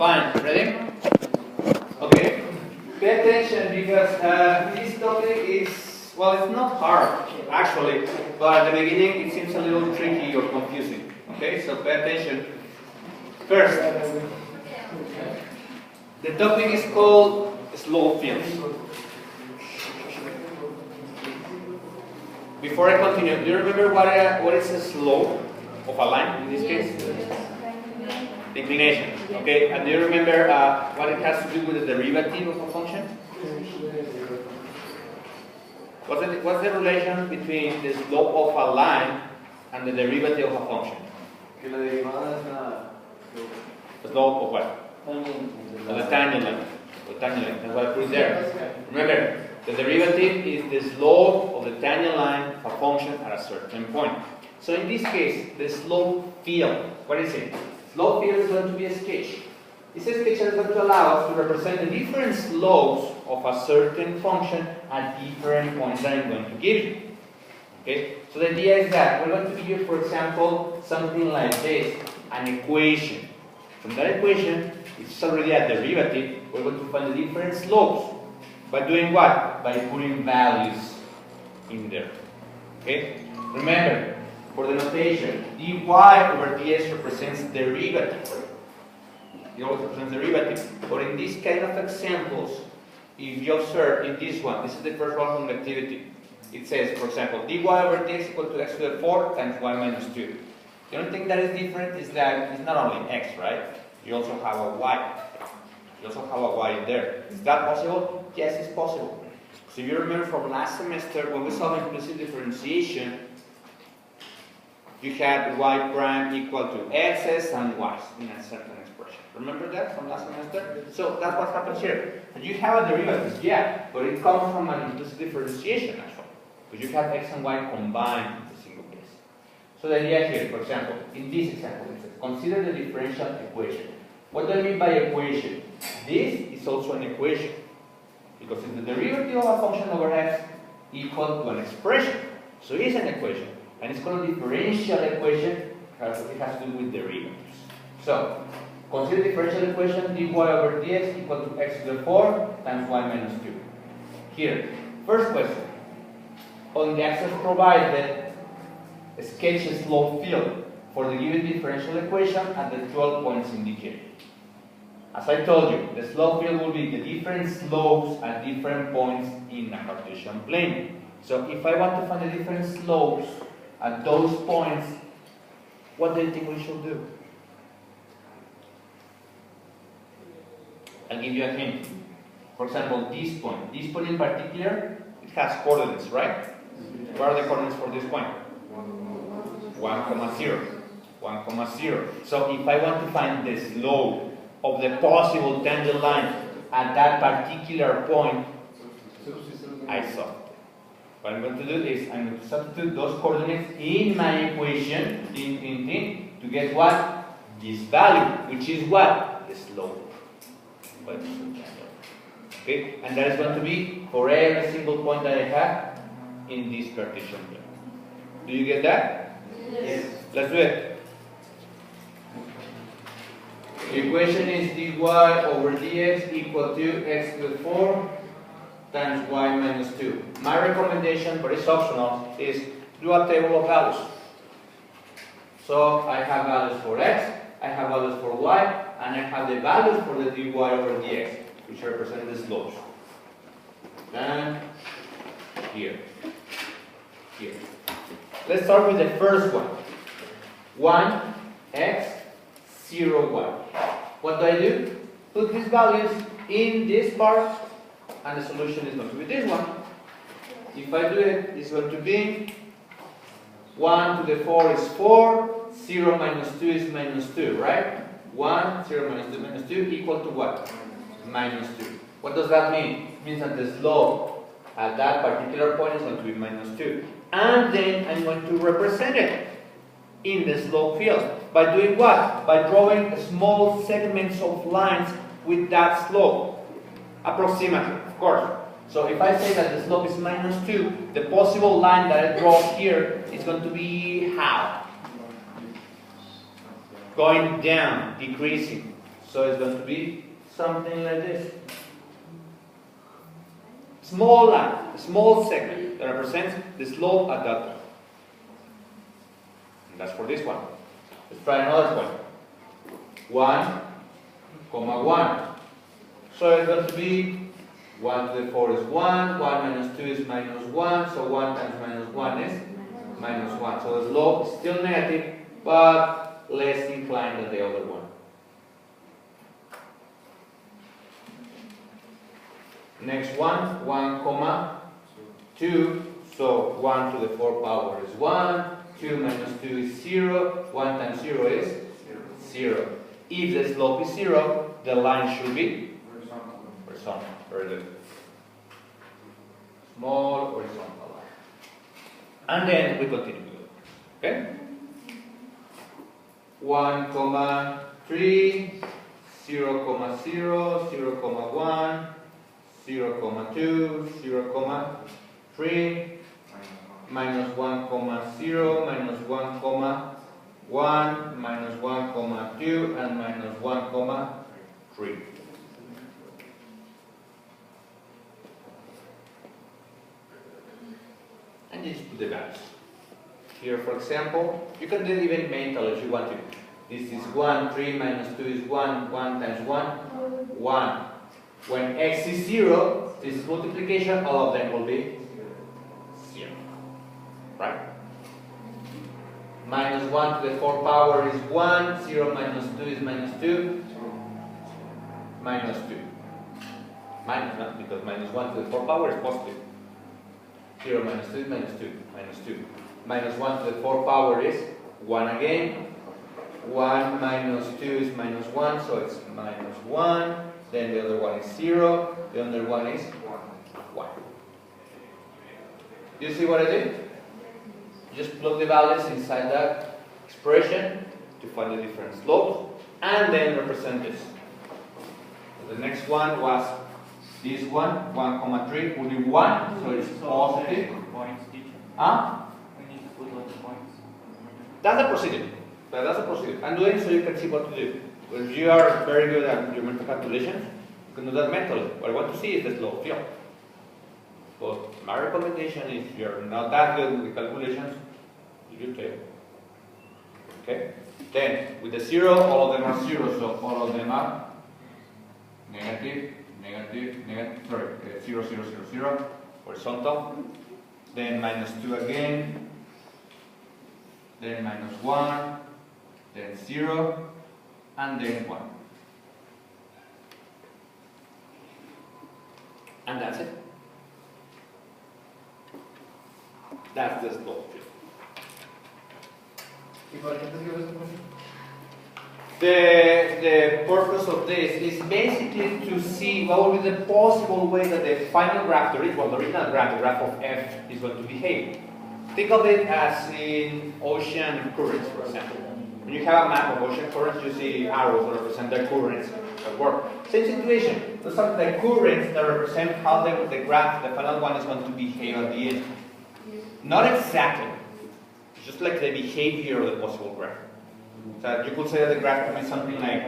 Fine, ready? Okay. Pay attention because this topic is, well, it's not hard actually, but at the beginning it seems a little tricky or confusing. Okay, so pay attention. First, the topic is called slope fields. Before I continue, do you remember what is a slope of a line in this case? Inclination. Okay, and do you remember what it has to do with the derivative of a function? What's the relation between the slope of a line and the derivative of a function? The slope of what? Of the tangent line. That's what I put there. Remember, the derivative is the slope of the tangent line of a function at a certain point. So in this case, the slope field, what is it? Slope field is going to be a sketch. It's a sketch that is going to allow us to represent the different slopes of a certain function at different points that I'm going to give you. Okay? So the idea is that we're going to give you, for example, something like this, an equation. From that equation, it's already a derivative. We're going to find the different slopes. By doing what? By putting values in there. Okay? Remember, for the notation, dy over dx represents derivative. It always represents derivative. But in these kind of examples, if you observe in this one, this is the first one from the activity. It says, for example, dy over dx equal to x to the 4 times y minus 2. The only thing that is different is that it's not only x, right? You also have a y. You also have a y in there. Is that possible? Yes, it's possible. So if you remember from last semester, when we saw implicit differentiation, you had y prime equal to x's and y's in a certain expression. Remember that from last semester? So that's what happens here. You have a derivative, yeah, but it comes from an implicit differentiation actually. Because you have x and y combined in a single case. So the idea here, for example, in this example, it says, consider the differential equation. What do I mean by equation? This is also an equation. Because it's the derivative of a function over x equal to an expression. So it is an equation. And it's called a differential equation because it has to do with derivatives. So, consider the differential equation dy over dx equal to x to the 4 times y minus 2. Here, first question. On the axis provided, sketch a slope field for the given differential equation at the 12 points indicated. As I told you, the slope field will be the different slopes at different points in a Cartesian plane. So if I want to find the different slopes at those points, what do you think we should do? I'll give you a hint. For example, this point in particular, it has coordinates, right? What are the coordinates for this point? 1, 0. 1, 0. So if I want to find the slope of the possible tangent line at that particular point, I saw. What I'm going to do is I'm going to substitute those coordinates in my equation to get what? This value, which is what? The slope. Okay? And that is going to be for every single point that I have in this Cartesian plane. Do you get that? Yes. Let's do it. The equation is dy over dx equal to x to the 4 times y minus 2. My recommendation, but it's optional, is do a table of values. So I have values for x, I have values for y, and I have the values for the dy over dx, which represent the slopes. And here. Let's start with the first one. 1x, 0y. What do? Put these values in this part, and the solution is going to be this one. If I do it, it's going to be 1 to the 4 is 4, 0 minus 2 is minus 2, right? 1, 0 minus 2 equal to what? Minus 2. What does that mean? It means that the slope at that particular point is going to be minus 2. And then I'm going to represent it in the slope field. By doing what? By drawing small segments of lines with that slope. Approximately, of course. So if I say that the slope is minus 2, the possible line that I draw here is going to be how? Going down, decreasing. So it's going to be something like this. Small line, a small segment that represents the slope at that point. And that's for this one. Let's try another one. 1, 1. So it's going to be 1 to the 4 is 1, 1 minus 2 is minus 1, so 1 times minus 1 is minus 1. So the slope is still negative, but less inclined than the other one. Next one, 1, 2. So 1 to the 4 power is 1, 2 minus 2 is 0, 1 times 0 is 0. If the slope is 0, the line should be horizontal. Very good. Small horizontal line. And then we continue with it. Okay? 1, 3, 0, 0, 0, 1, 0, 2, 0, 3, minus 1, 0, minus 1, 1, minus 1, 2, and minus 1, 3. And just put the values. Here, for example, you can do it even mental if you want to. This is 1, 3 minus 2 is 1, 1 times 1, 1. When x is 0, this is multiplication, all of them will be 0. Right? Minus 1 to the 4 power is 1, 0 minus 2 is minus 2, minus 2. Minus 1, because minus 1 to the 4 power is positive. 0 minus 2 is minus 2, minus 2. Minus 1 to the 4 power is 1 again. 1 minus 2 is minus 1, so it's minus 1. Then the other one is 0. The other one is 1. Do you see what I did? Just plug the values inside that expression to find the different slopes and then represent this. So the next one was this one, 1, 3, only 1, so it's positive. Huh? We need to put all the points. That's the procedure. That's the procedure. I'm doing so you can see what to do. If you are very good at geometric calculations, you can do that mentally. What I want to see is the slope field. But my recommendation is if you're not that good with the calculations, you take. Okay? Then, with the 0, all of them are 0, so all of them are negative, negative, negative, sorry, 0, 0, 0, 0, horizontal. Then minus 2 again. Then minus 1. Then 0. And then 1. And that's it. That's the slope field. The purpose of this is basically to see what will be the possible way that the final graph, the original graph, the graph of f, is going to behave. Think of it as in ocean currents, for example. When you have a map of ocean currents, you see arrows that represent the currents that work. Same situation. Those are the currents that represent how the graph, the final one, is going to behave at the end. Not exactly. It's just like the behavior of the possible graph. So you could say that the graph can be something like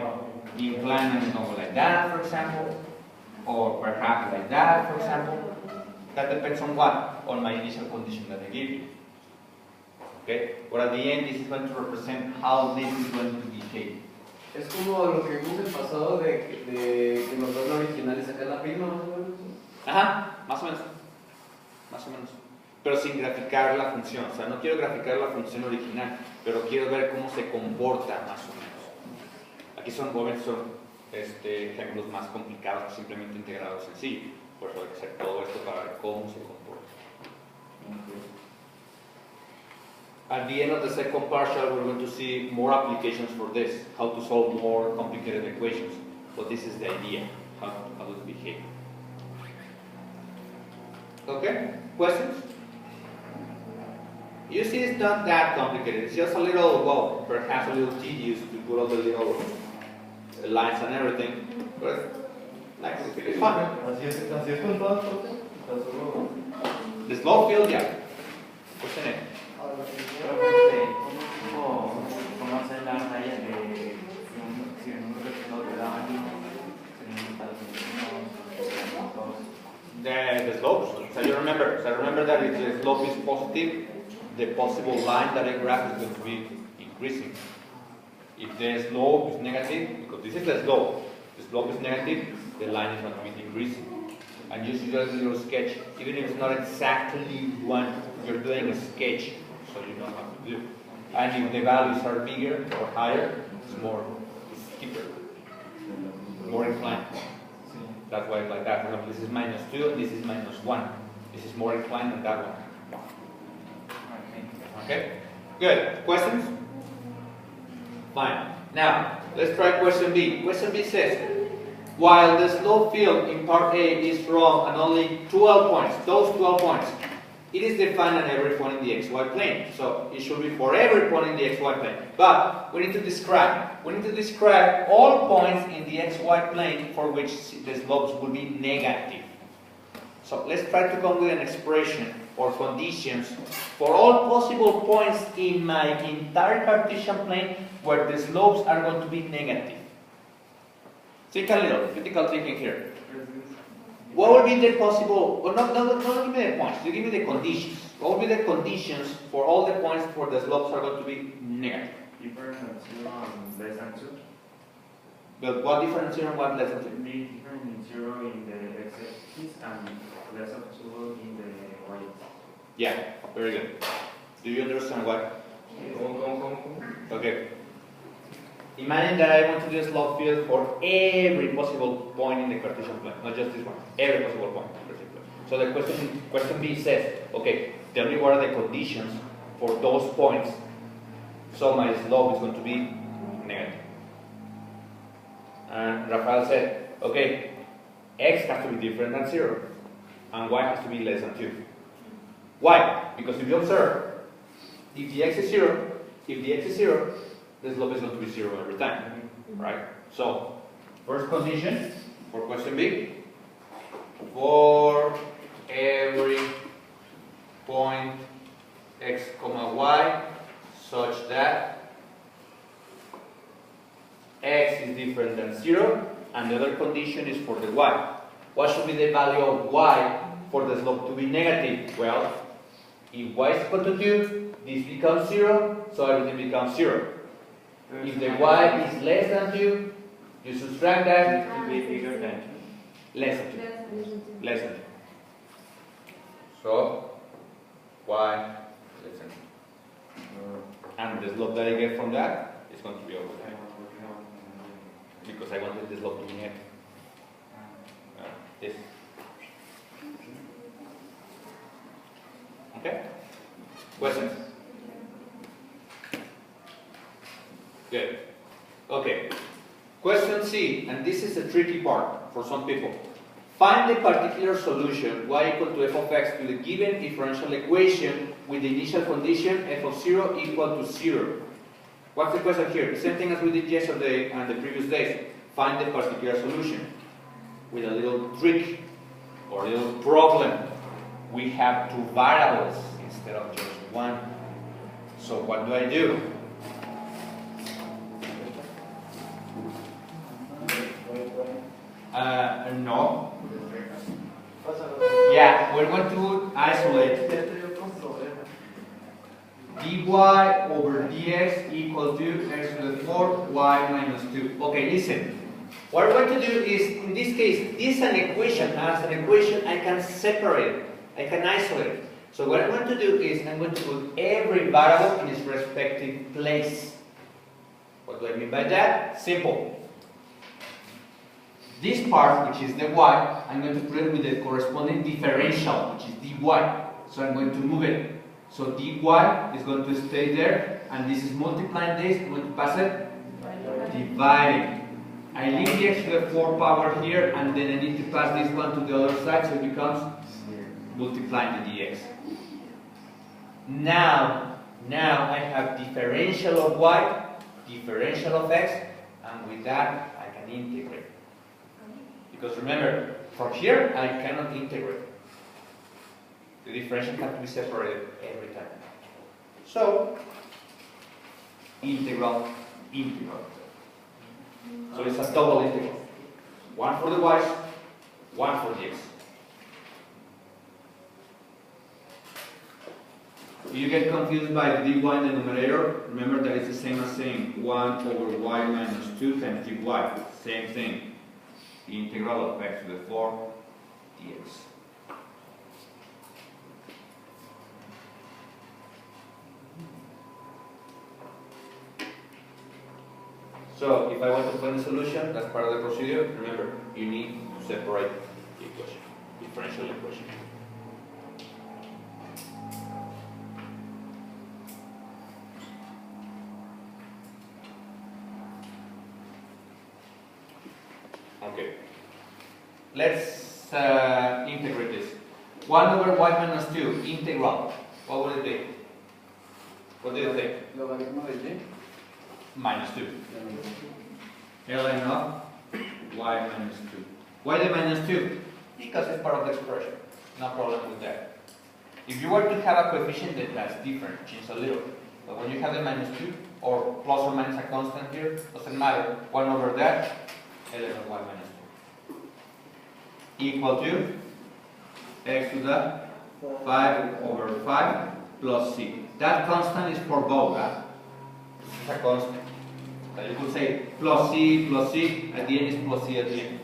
inclined and over like that, for example, or perhaps like that, for example. That depends on what? On my initial condition that I give you. Okay? But at the end, this is going to represent how this is going to behave. Es como lo que vimos el pasado de que nos da la original y sacar la prima, más o menos. Ajá, más o menos. Más o menos. Pero sin graficar la función. O sea, no quiero graficar la función original, pero quiero ver cómo se comporta más o menos. Aquí son, obviamente, son ejemplos más complicados que simplemente integrados en sí. Por eso hay que hacer todo esto para ver cómo se comporta. At the end of the second partial, we're going to see more applications for this, how to solve more complicated equations. But this is the idea, how to behave. Okay? Questions? You see, it's not that complicated. It's just a little, well, perhaps a little tedious to put all the little lines and everything. But like, it's fun. Así es con todas las cosas. The slope field, yeah. What's in it? ¿Cómo hacer la raya de si un resultado te da negate the slopes. So you remember that if the slope is positive, the possible line that I graph is going to be increasing. If the slope is negative, because this is the slope is negative, the line is going to be decreasing. And you see that little sketch, even if it's not exactly one, you're doing a sketch, so you know how to do. And if the values are bigger or higher, it's steeper, more inclined. That's why it's like that. For example, this is -2 and this is -1. This is more inclined than that one. Okay? Good. Questions? Fine. Now, let's try question B. Question B says, while the slope field in part A is from and only 12 points, those 12 points, it is defined at every point in the xy plane. So it should be for every point in the xy plane. But we need to describe all points in the xy plane for which the slopes will be negative. So let's try to come with an expression or conditions for all possible points in my entire Cartesian plane where the slopes are going to be negative. Think a little, critical thinking here. What would be the possible, or not give me the points, you give me the conditions. What would be the conditions for all the points where the slopes are going to be negative? Different than 0 and less than 2. But what different 0 and what less than 2? Be different in 0 in the x-axis and less than 2 in the y-axis. Yeah, very good. Do you understand what? Okay. Imagine that I want to do a slope field for every possible point in the Cartesian plane, not just this one, every possible point in the Cartesian plane. So the question B says, okay, tell me what are the conditions for those points so my slope is going to be negative. And Rafael said, okay, x has to be different than 0 and y has to be less than 2. Why? Because if you observe, if the x is 0, the slope is going to be 0 every time, right? So, first condition for question B, for every point x, y such that x is different than 0, and the other condition is for the y. What should be the value of y for the slope to be negative? Well, if y is equal to 2, this becomes 0, so everything becomes 0. If the y is less than 2, you subtract that, it will be bigger than 2. Less than 2. Less than 2. So, y less than 2. And the slope that I get from that is going to be over there. Because I wanted the slope to be negative. This. Okay? Questions? Good. Okay. Question C, and this is a tricky part for some people. Find the particular solution y equal to f of x to the given differential equation with the initial condition f of 0 equal to 0. What's the question here? The same thing as we did yesterday and the previous days. Find the particular solution. With a little trick or a little problem. We have two variables instead of just one. So what do I do? No. Yeah, we're going to isolate dy over dx equal to x to the 4 y minus 2. Okay, listen. What we're going to do is, in this case, this is an equation. As an equation, I can separate it. I can isolate it. So what I'm going to do is, I'm going to put every variable in its respective place. What do I mean by that? Simple. This part, which is the y, I'm going to put it with the corresponding differential, which is dy. So I'm going to move it. So dy is going to stay there, and this is multiplying this. I'm going to pass it dividing. I leave the x to the 4 power here, and then I need to pass this one to the other side, so it becomes multiplying the dx. Now I have differential of y, differential of x, and with that I can integrate. Because remember, from here I cannot integrate. The differential has to be separated every time. So, integral. So it's a double integral. One for the y's, one for the x. If you get confused by dy in the numerator, remember that it's the same as saying 1 over y minus 2 times dy. Same thing. The integral of x to the 4 dx. So if I want to find a solution, that's part of the procedure. Remember, you need to separate the equation, differential equation. Okay. Let's integrate this. 1 over y minus 2, integral. What would it be? What do you think? Logaritmo de y. Minus 2. ln of y minus 2. Why the minus 2? Because it's part of the expression. No problem with that. If you were to have a coefficient that's different, change a little. But when you have the minus 2, or plus or minus a constant here, doesn't matter. 1 over that, ln of y minus 2. Equal to x to the 5 over 5 plus c. That constant is for both. This is a constant. So you could say plus c, at the end is plus c at the end.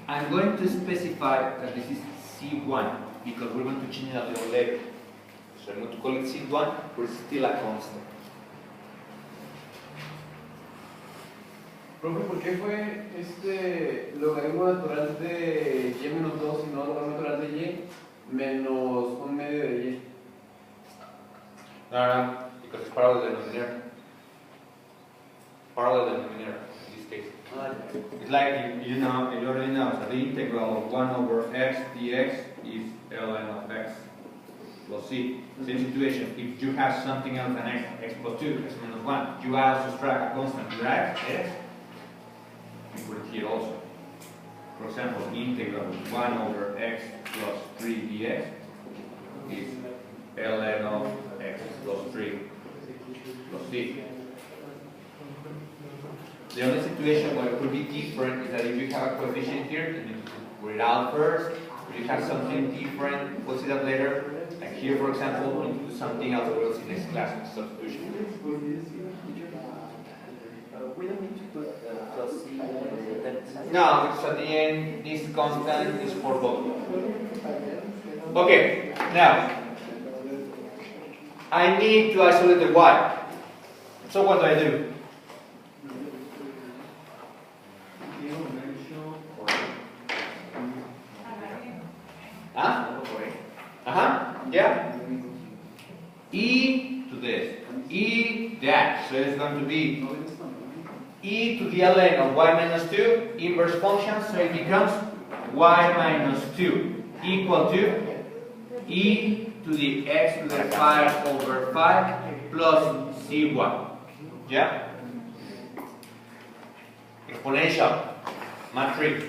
I'm going to specify that this is C1 because we're going to change it a little later. So I'm going to call it C1, but it's still a constant. Profe, ¿por qué fue este logaritmo natural de y menos 2 y no logaritmo natural de y menos un medio de y? No, because it's part of the denominator. Part of the denominator in this case. It's like, you already know, so the integral of 1 over x dx is ln of x plus c. Same situation. If you have something else than x plus 2, x minus 1, you add subtract a constant to that x. You put it here also. For example, integral of 1 over x plus 3 dx is ln of x plus 3 plus c. The only situation where it could be different is that if you have a coefficient here, then you put it out first. If you have something different, we'll see that later. Like here, for example, we'll do something else that we'll see next class, substitution. We don't need to put plus c. No, because at the end, this constant is for both. Okay, now, I need to isolate the y. So what do I do? Huh? Yeah. E to this. E that. So it's going to be e to the ln of y minus 2, inverse function, so it becomes y minus 2 equal to e to the x to the 5 over 5 plus c1. Yeah? Exponential. Matrix.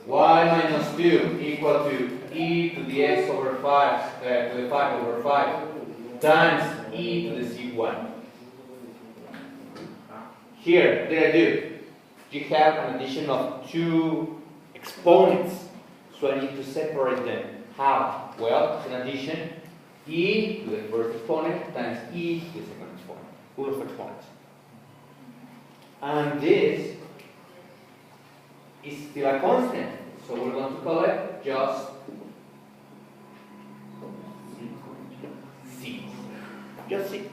Y minus 2 equal to e to the x over 5 to the 5 over 5 times e to the c1. Here, what did I do? You have an addition of two exponents, so I need to separate them. How? Well, it's an addition e to the first exponent times e to the second exponent. Rule of exponents. And this is still a constant, so we're going to call it just c. Just c.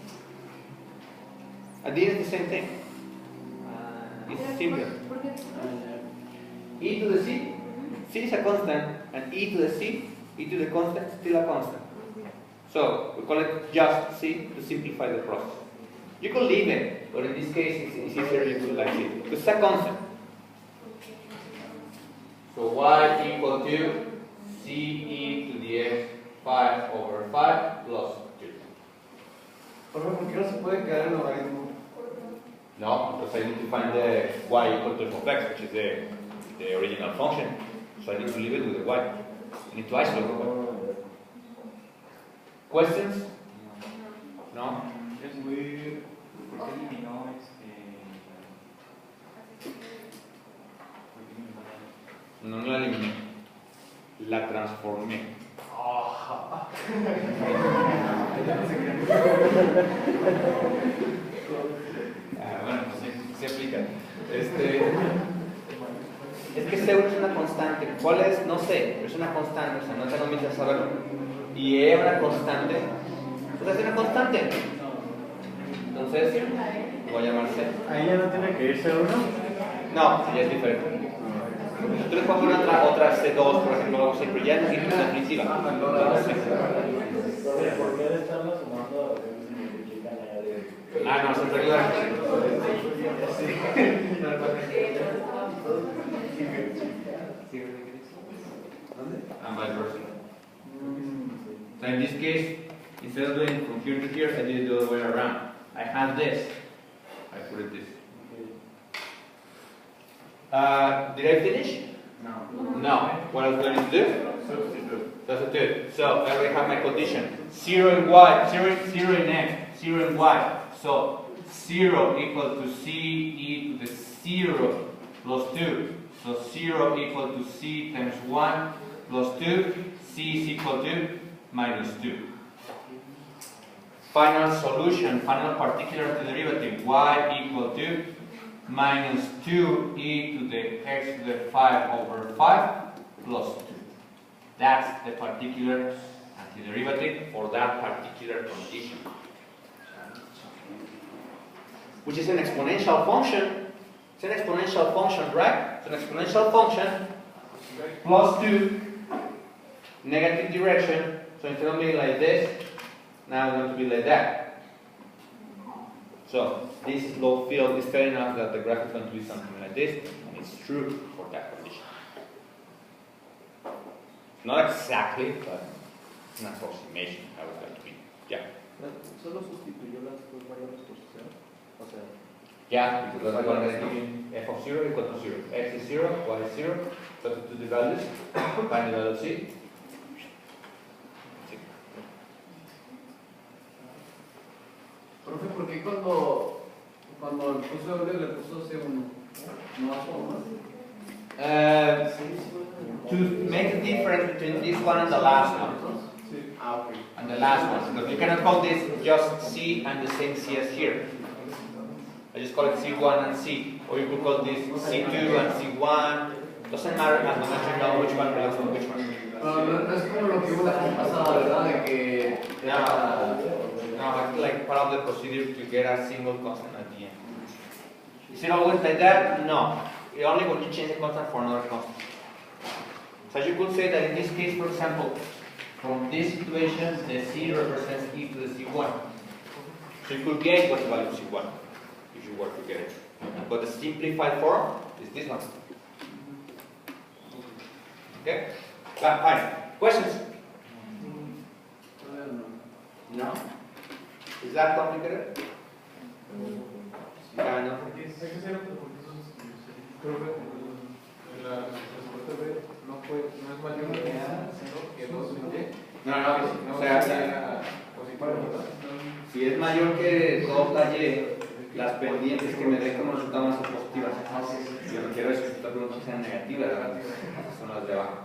At the end, it's the same thing. It's simple. E to the c. C is a constant, and e to the c, e to the constant, still a constant. So we call it just c to simplify the process. You could leave it, but in this case, it's easier to do like c. Because it's a constant. So y equal to c e to the x 5 over 5 plus 2. ¿Por qué no se puede quedar el logaritmo? No, because I need to find the y equal to f of x, which is the original function. So I need to leave it with the y. I need to isolate the y. Questions? No? Yes, ¿por qué eliminó No, no la eliminé. La transformé. Bueno, pues sí, se aplica. Es que C1 es una constante. ¿Cuál es? No sé, pero es una constante, o sea, no tengo mucho saberlo. Y E una constante, pues es una constante. Entonces, voy a llamar C. Ahí ya no tiene que irse uno. No, ya es diferente. Tú le puedes poner otra C2, por ejemplo, algo así, pero ya no es definitiva. ¿Por qué de estarlo sumando significan allá de? Ah, no, se te ayuda. And vice versa. So in this case, instead of doing from here to here, I did it the other way around. I have this. I put it this. Did I finish? No. No. What I was going to do? Substitute. Substitute. So I already have my condition. 0 in y, 0 in x, 0 in y. So 0 equal to c e to the 0 plus 2. So 0 equal to c times 1 plus 2. C is equal to minus 2. Final solution, final particular antiderivative, y equal to minus 2e to the x to the 5 over 5 plus 2. That's the particular antiderivative for that particular condition. Which is an exponential function. It's an exponential function, right? It's an exponential function plus 2, negative direction. So instead of being like this, now it's going to be like that. So this low field is telling us that the graph is going to be something like this, and it's true for that condition. Not exactly, but it's an approximation how it's going to be. Yeah. Solo sustituyó las dos variables por cero. O sea, Yeah, because we're going to give f of 0 equal to 0. X is 0, y is 0. Substitute the values, find the value of c. Profe, ¿por qué cuando puso W le puso C1? ¿No hace más? To make a difference between this one and the last one. Sí. Ah, ok. And the last one. Because you cannot call this just C and the same C as here. I just call it C1 and C. Or you could call this C2 and C1. Doesn't matter as long as you know which one belongs to which one. No es como lo que hubo la semana pasada, ¿verdad? De que. No, it's like part of the procedure to get a single constant at the end. Is it always like that? No. Only when you change the constant for another constant. So you could say that in this case, for example, from this situation, the C represents e to the C1. So you could get what's the value of C1 if you were to get it. But the simplified form is this one. Okay? Fine. Questions? No? Is that complicated? No. Creo que la respuesta B no es mayor que 2 No, o sea, si es mayor que 2 la Y, las pendientes que me den como resultado van a ser positivas. Yo no quiero eso, esta pregunta sea negativa, ¿verdad? Esas son las de abajo.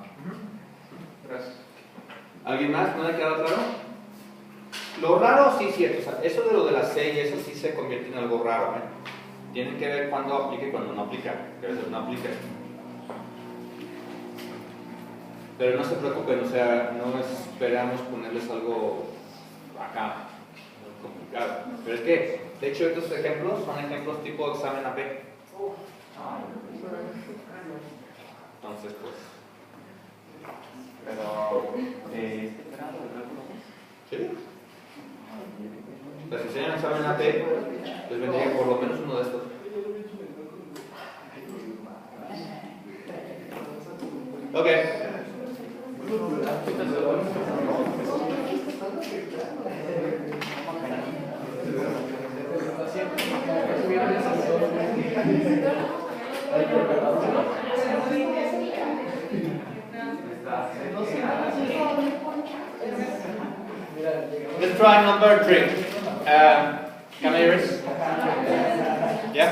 Gracias. ¿Alguien más? ¿No le ha quedado claro? Lo raro sí es cierto, o sea, eso de lo de la C y eso sí se convierte en algo raro, ¿eh? Tienen que ver cuándo aplica y cuándo no aplica, que a veces no aplica. Pero no se preocupen, o sea, no esperamos ponerles algo acá, muy complicado. Pero es que, de hecho, estos ejemplos son ejemplos tipo examen AP. Entonces, pues... Pero, ¿Sí? Pues si enseñan examen AP, les vendría por lo menos uno de estos. Ok. Let's try number 3. Cameras? Yeah?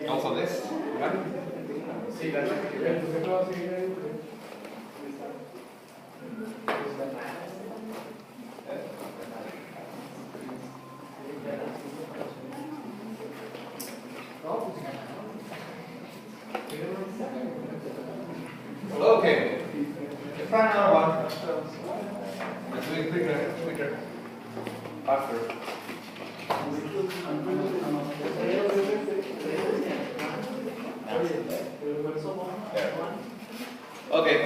Also this, right? Sí, la entonces va a seguir ahí. Okay. Let's try another one. Let's do it quicker. Faster. Okay.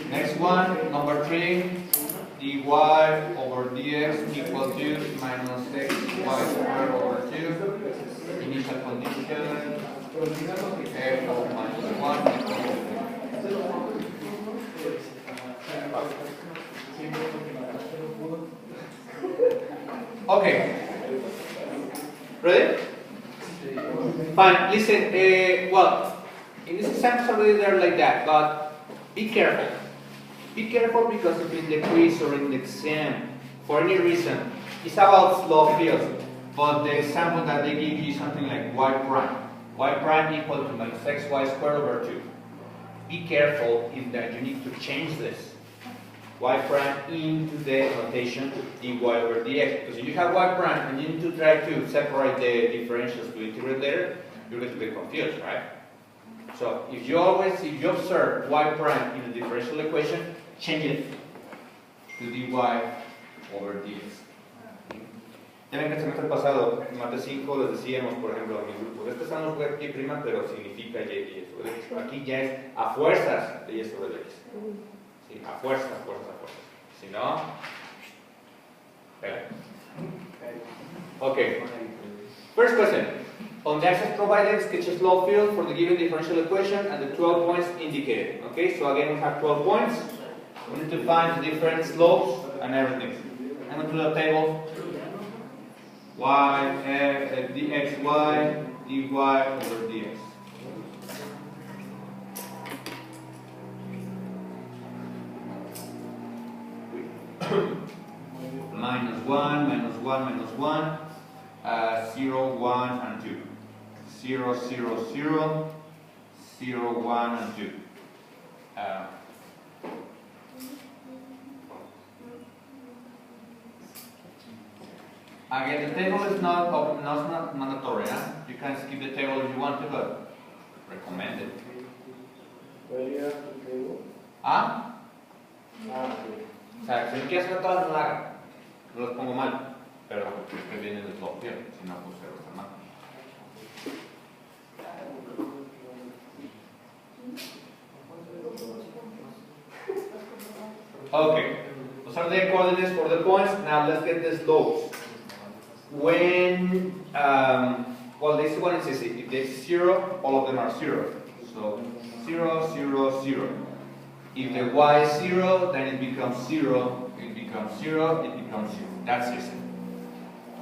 Next one, number 3, dy over dx equal to minus xy squared over 2. Initial condition, f of minus 1 equal to. Okay. Ready? Fine. Listen, well, in this example already they're like that, but be careful. Be careful because if in the quiz or in the exam, for any reason, it's about slow fields, but the example that they give you is something like y prime. Y prime equal to minus xy squared over 2. Be careful in that you need to change this y prime into the notation dy over dx. Because if you have y prime and you need to try to separate the differentials to integrate later, you're going to get confused, right? So if you observe y prime in the differential equation, change it to dy over dx. Ya ven que el semestre pasado, en Mate 5, les decíamos, por ejemplo, a mi grupo, este estamos por aquí prima, pero significa y sobre x. Aquí ya es a fuerzas de y sobre x. Sí, a fuerzas. Si no, espera. Okay. First question. On the axis provided, sketch a slope field for the given differential equation and the 12 points indicated. Okay, so again we have 12 points. We need to find the different slopes and everything. I'm going to the table. dxy, dy over dx. Minus 1, minus 1, minus 1, 0, 1, and 2. 0, 0, 0, 0, 1, and 2. Again, the table is not mandatory. Huh? You can skip the table if you want to, but recommended. ¿Ah? O sea, si no quieres hacer todas, no lo hagan. No los pongo mal, pero que viene de todo bien, si no, pues se los está mal. Okay, those are the coordinates for the points. Now let's get the slopes. When, well, this one is easy. If there's 0, all of them are 0. So 0, 0, 0. If the y is 0, then it becomes 0. It becomes 0. It becomes 0. That's easy.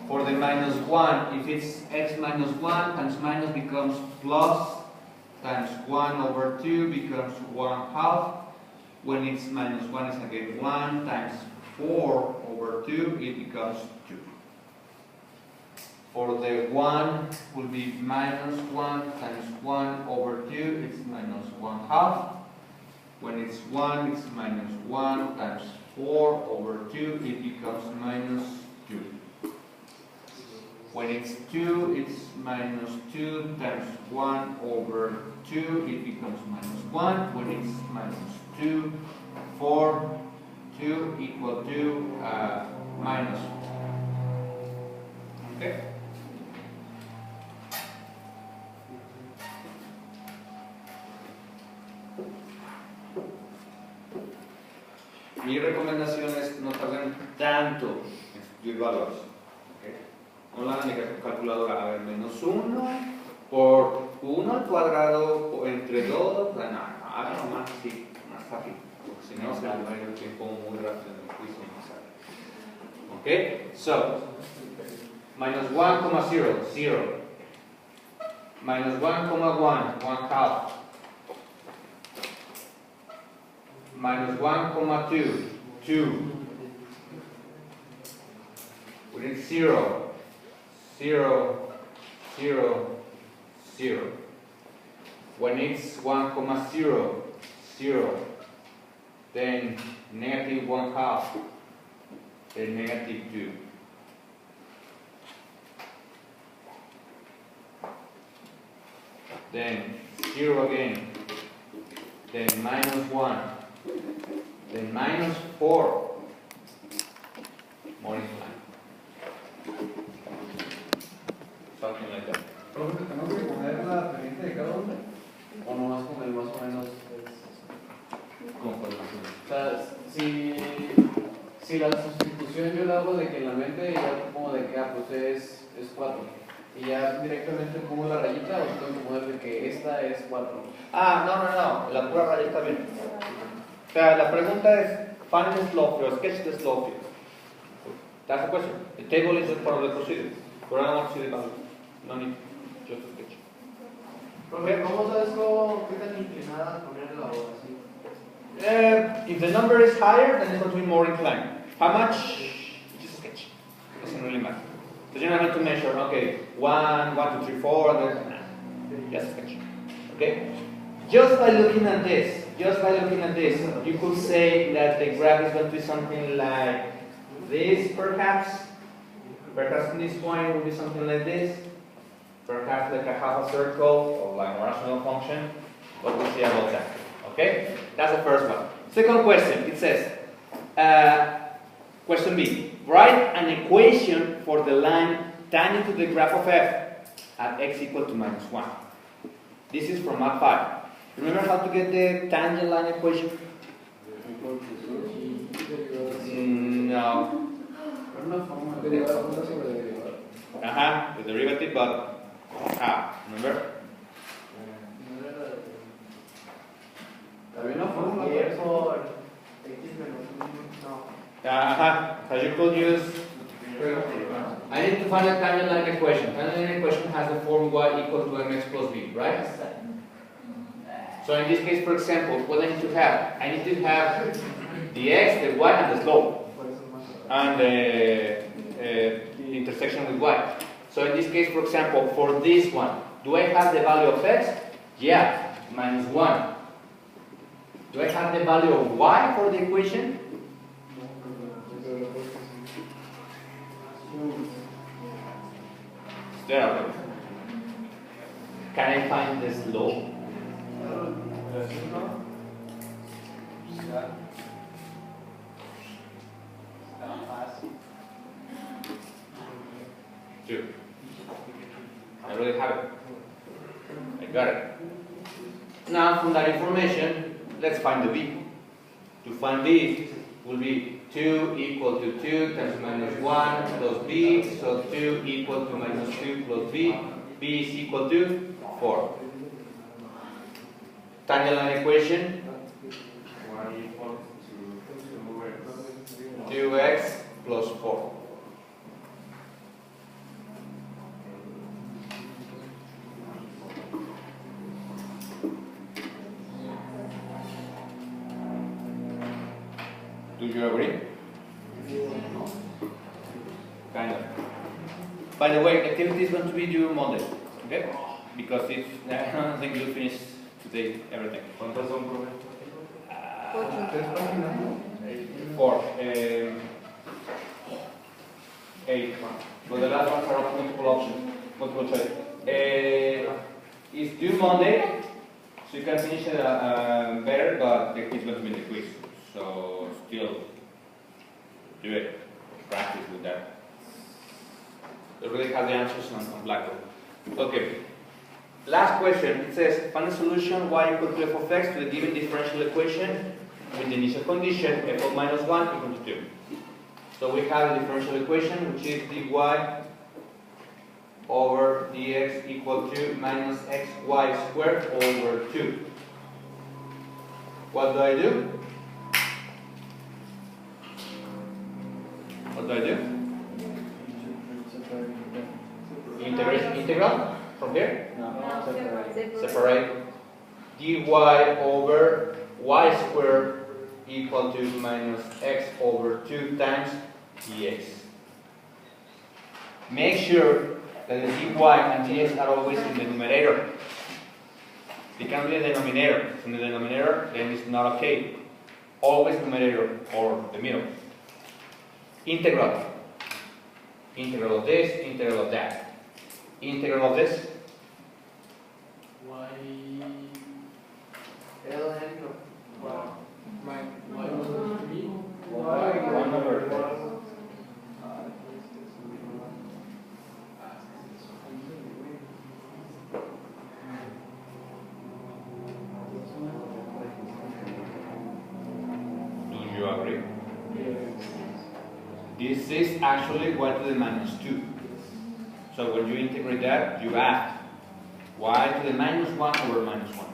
For the minus 1, if it's x minus 1 times minus becomes plus times 1 over 2 becomes 1/2. When it's minus 1, it's again 1 times 4 over 2, it becomes 2. For the 1 will be minus 1 times 1 over 2, it's minus 1/2. When it's 1, it's minus 1 times 4 over 2, it becomes minus 2. When it's 2, it's minus 2 times 1 over 2, it becomes minus 1. When it's minus 2, 4, 2 equal to minus 1. Okay? Mi recomendación es no tarden tanto en escribir valores. ¿Okay? No la hagan ni calculadora. A ver, menos 1 por 1 al cuadrado o entre 2. No, háganlo más así, más fácil. Porque si no, se les va a ir el tiempo muy rápido en el juicio. ¿Ok? So, minus 1 comma 0, 0, minus 1 comma 1, 1/2, minus 1 comma 2, 2, we need 0, 0, 0, 0. When it's 1 comma 0, 0, then negative 1/2, then negative 2. Then 0 again, then minus 1, then minus 4, more inclined. Something like that. ¿Profe, tenemos que poner la referencia de cada uno? ¿O nomás con el más o menos? O sea, si la sustitución yo la hago de que en la mente ya pongo de que pues es 4 y ya directamente pongo la rayita o tengo que poner de que esta es 4. Ah, no, la pura raya está bien. O sea, la pregunta es, find the slope or sketch the slope here. That's the question. The table is just part of the procedure. But I don't want to see the value. No need, just a sketch. Profe, ¿cómo sabes qué tan inclinada ponerla o así? If the number is higher, then it's going to be more inclined. How much? Just a sketch. Doesn't really matter. So you don't have to measure, okay, 1, 1, 2, 3, 4, and then, nah, just a sketch. Okay? Just by looking at this, you could say that the graph is going to be something like this, perhaps. Perhaps in this point it will be something like this. Perhaps like a half a circle or like a rational function. But we'll see about that. Okay? That's the first one. Second question, it says, question B. Write an equation for the line tangent to the graph of f at x equal to minus 1. This is from Math 5. Remember how to get the tangent line equation? No. The derivative, but how? Remember? Había una fórmula Y para es eso. por x menos 1, no. So you could use. I need to find a tangent line equation. Tangent line equation has the form y equal to mx plus b, right? So in this case, for example, what I need to have? I need to have the x, the y, and the slope, Por eso más. and the intersection with y. So in this case, for example, for this one, do I have the value of x? Yeah, minus 1. Do I have the value of y for the equation? There. Can I find the slope? Two. I really have it. I got it. Now, from that information, let's find the b. To find b will be 2 equal to 2 times minus 1 plus b, so 2 equal to minus 2 plus b. B is equal to 4. Tangent line equation, Y equals to 2x plus 4. Do you agree? Kind of. By the way, activity is going to be due Monday, okay? Because it's, I don't think you'll finish today everything. ¿Cuántas son, profe? 3 páginas, ¿no? 4. 8. But the last ones are multiple options, multiple choice. It's due Monday, so you can finish it better, but it's going to be the quiz. So still do it. Practice with that. They really have the answers on Blackboard. Okay. Last question. It says find a solution y equal to f of x to the given differential equation with the initial condition f of minus 1 equal to 2. So we have a differential equation which is dy over dx equal to minus xy squared over 2. What do I do? What do I do? integral from here? No, separate. Separate dy over y squared equal to minus x over 2 times dx. Make sure that the dy and dx are always in the numerator. They can be the denominator. If in the denominator, then it's not okay. Always numerator or the middle. Integral. Integral of this, integral of that. Integral of this. Y. L n Wow. Y was supposed to be. One over Do you agree? This is actually y to the minus 2. So when you integrate that, you add y to the minus 1 over minus 1.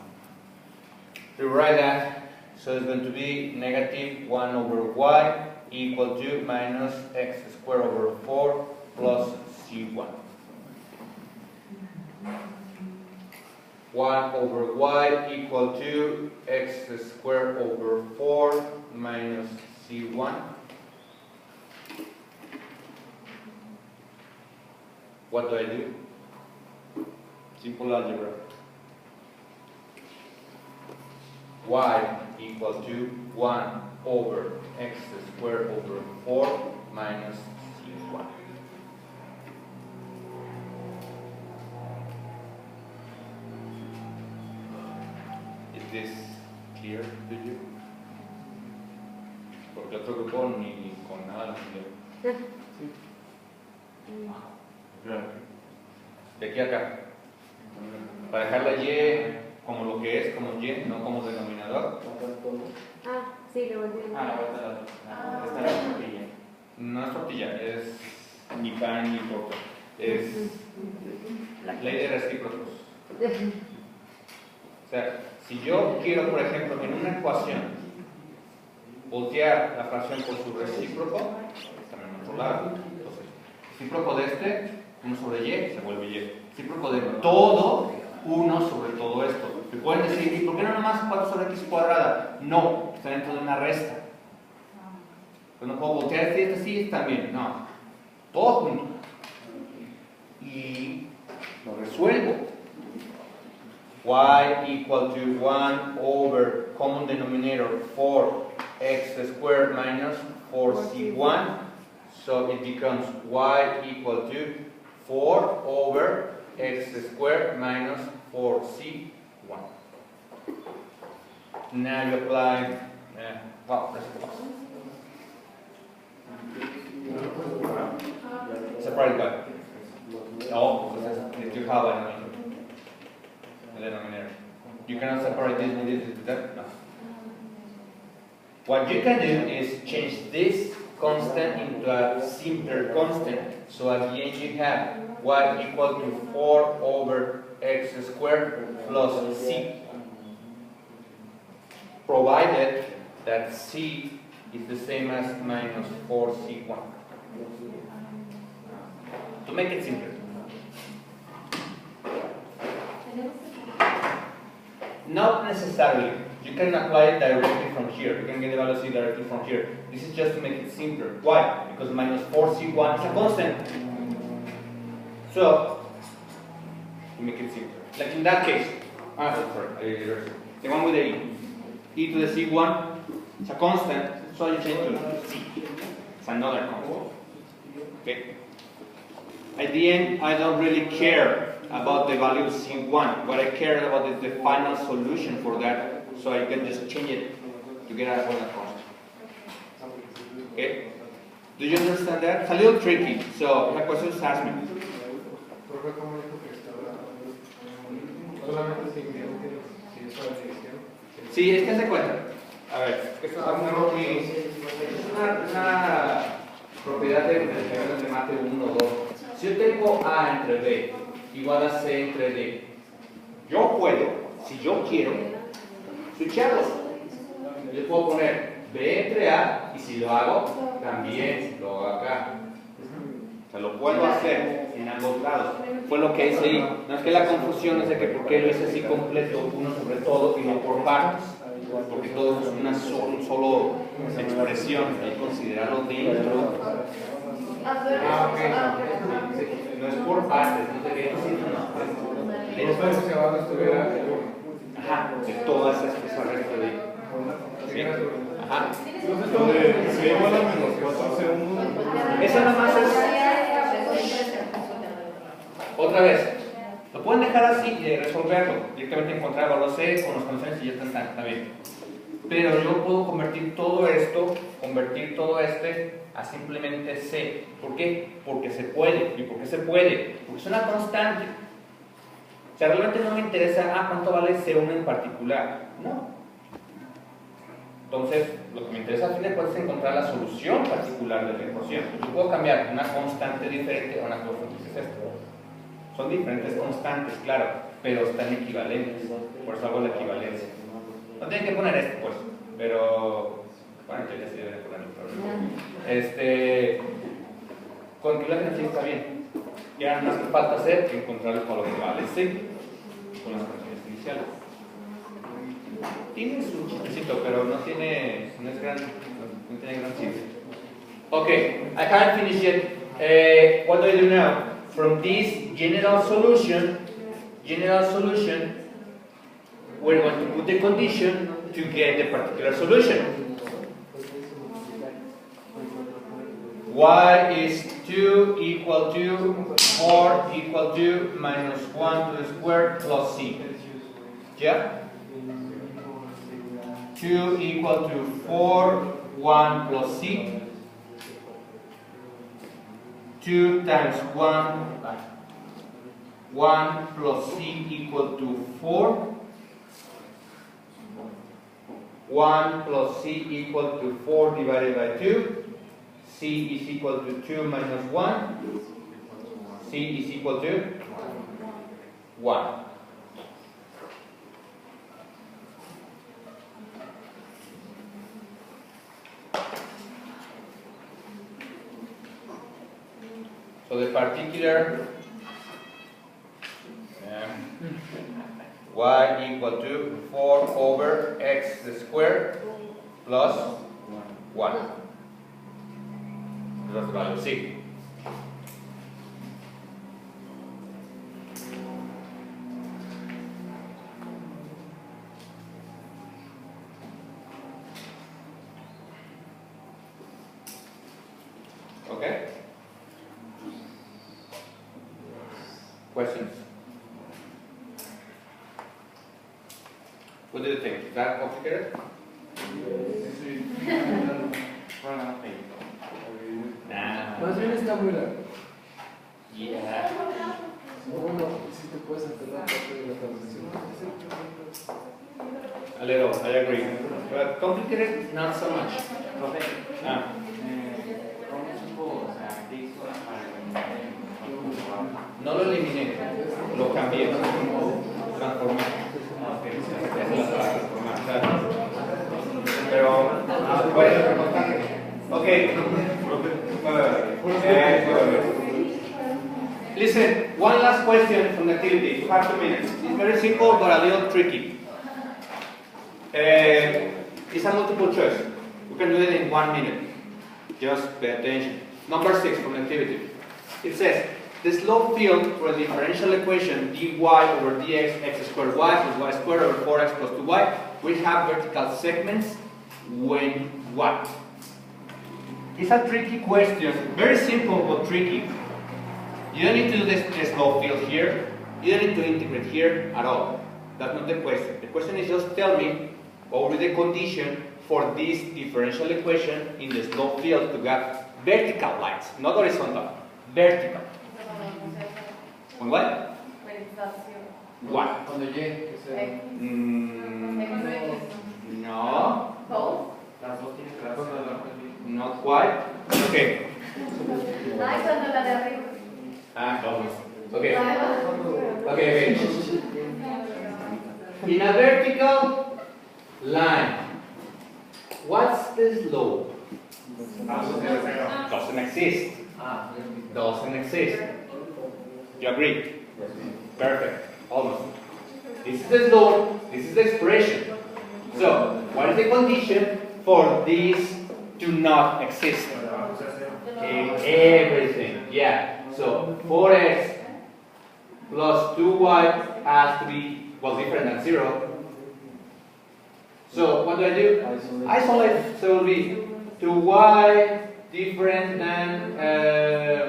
Rewrite that, so it's going to be negative 1 over y equal to minus x squared over 4 plus c1. 1 over y equal to x squared over 4 minus c1. What do I do? Simple algebra. Y equal to 1 over x squared over 4 minus c1. Is this clear to you? Porque otro grupo ni con nada. De aquí a acá. Para dejar la y como lo que es, como y, no como denominador. Ah, sí, lo volví a Ah, entender. esta es la tortilla. No es tortilla, es ni pan ni torta. Es ley de recíprocos. O sea, si yo quiero, por ejemplo, en una ecuación, voltear la fracción por su recíproco, también en otro lado. Entonces, recíproco de este, 1 sobre y, se vuelve y. Recíproco de todo, 1 sobre todo esto. Me pueden decir, ¿y por qué no nomás 4 sobre x cuadrada? No, está dentro de una resta. Pues no puedo voltear este así también, no. Todo junto. Y lo resuelvo. Y equal to 1 over common denominator 4x squared minus 4c1. So it becomes y equal to 4 over x squared minus 4c1. Now you apply, well, separate by. No, because you have a denominator. You cannot separate this with this with that. No. What you can do is change this constant into a simpler constant. So at the end you have y equal to 4 over x squared plus c. Provided that c is the same as minus 4c1. To make it simpler. Not necessarily. You can apply it directly from here. You can get the value c directly from here. This is just to make it simpler. Why? Because minus 4c1 is a constant. So, to make it simpler. Like in that case, the one with the e to the c1 is a constant, so you change to c. It's another constant. Okay? At the end, I don't really care about the value of c1. What I care about is the final solution for that, so I can just change it to get out of that constant. Okay? Do you understand that? It's a little tricky, so if you have questions, ask me. Profe, ¿cómo dijo que estaba? Solamente si es para división. Sí, es que se cuenta. A ver, esto es una propiedad de mate 1 o 2. Si yo tengo A entre B igual a C entre D, yo puedo, si yo quiero, switcharlos. Yo puedo poner B entre A y si lo hago, también lo hago acá. O sea, lo puedo hacer. en ambos lados. Fue lo que hice ahí. No es que la confusión es de que por qué lo hice así completo, uno sobre todo y no por partes, porque todo es una solo expresión, hay que considerarlo dentro. No es por partes, no te quedes así, no. Por eso se va a estudiar Ajá, de todas esas resto de. ¿Sí? Ajá. entonces, donde se igual a menos 4 segundos. Esa nada más es. Otra vez. Lo pueden dejar así y resolverlo. Directamente encontrar valor C con los condiciones y ya está bien. Pero yo puedo convertir todo esto, convertir todo a simplemente C. ¿Por qué? Porque se puede. ¿Y por qué se puede? Porque es una constante. O sea, realmente no me interesa, cuánto vale C1 en particular. No. Entonces, lo que me interesa al fin de cuentas es encontrar la solución particular de la ecuación. Yo puedo cambiar una constante diferente a una constante que es esto. Son diferentes constantes, claro, pero están equivalentes. Por eso hago la equivalencia. No tienen que poner esto, pues, pero bueno, ya sí deben ponerlo. Con equivalencia sí está bien. Ya nada más que falta hacer encontrar el valor que vale C con las condiciones iniciales. Tiene su chistecito, pero no tiene gran chiste. Okay, I haven't finished yet. What do I do now? From this general solution, we're going to put the condition to get the particular solution. Y is 2 equal to 4 equal to minus 1 to the square plus C. Yeah? 2 equal to 4, 1 plus C. 2 times 1 plus C equal to 4. 1 plus C equal to 4 divided by 2. C is equal to 2 minus 1. C is equal to 1. So the particular y equal to 4 over x squared plus 1. That's the value of C. Okay? Questions? What do you think? Is that complicated? Nah. Más bien está muy largo. Yeah. Bueno, si te puedes enterar parte de la transición. A little, I agree. But complicated, not so much. Ah. No lo eliminé, lo cambié, transformé. Esa es la palabra, transformar. Pero, bueno, ok. Listen, one last question from the activity. You have 2 minutes. It's very simple, but a little tricky. It's a multiple choice. You can do it in 1 minute. Just pay attention. Number 6 from the activity. It says, the slope field for the differential equation dy over dx x squared y plus y squared over 4x plus 2y will have vertical segments when what? It's a tricky question. Very simple but tricky. You don't need to do the slope field here. You don't need to integrate here at all. That's not the question. The question is just tell me what will be the condition for this differential equation in the slope field to get vertical lines, not horizontal, vertical. ¿Con what? What? Cuando llegue, que sea. No. Las dos tienen que darse. Not quite. Okay. Ay, cuando la de arriba. Okay. Okay. In a vertical line, what's the slope? Doesn't exist. Doesn't exist. You agree? Perfect. Almost. This is the slope, this is the expression. So, what is the condition for this to not exist? Everything. Yeah. So, 4x plus 2y has to be, well, different than 0. So, what do I do? Isolate. So, it will be 2y different than,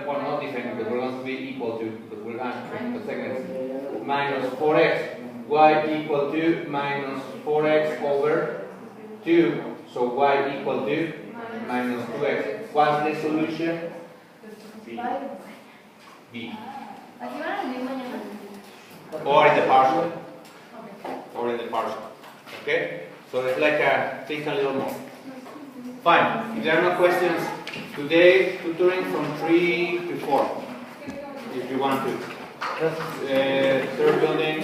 well, not different because we're going to be equal to, because we're going to seconds, minus 4x. Y equal to minus 4x over 2. So, y equal to minus 2x. What's the solution? B. B. ¿Aquí van a venir mañana? Or in the partial. Or in the partial. Okay? So it's like think a little more. Fine. If there are no questions, today tutoring from 3 to 4. If you want to. Third building.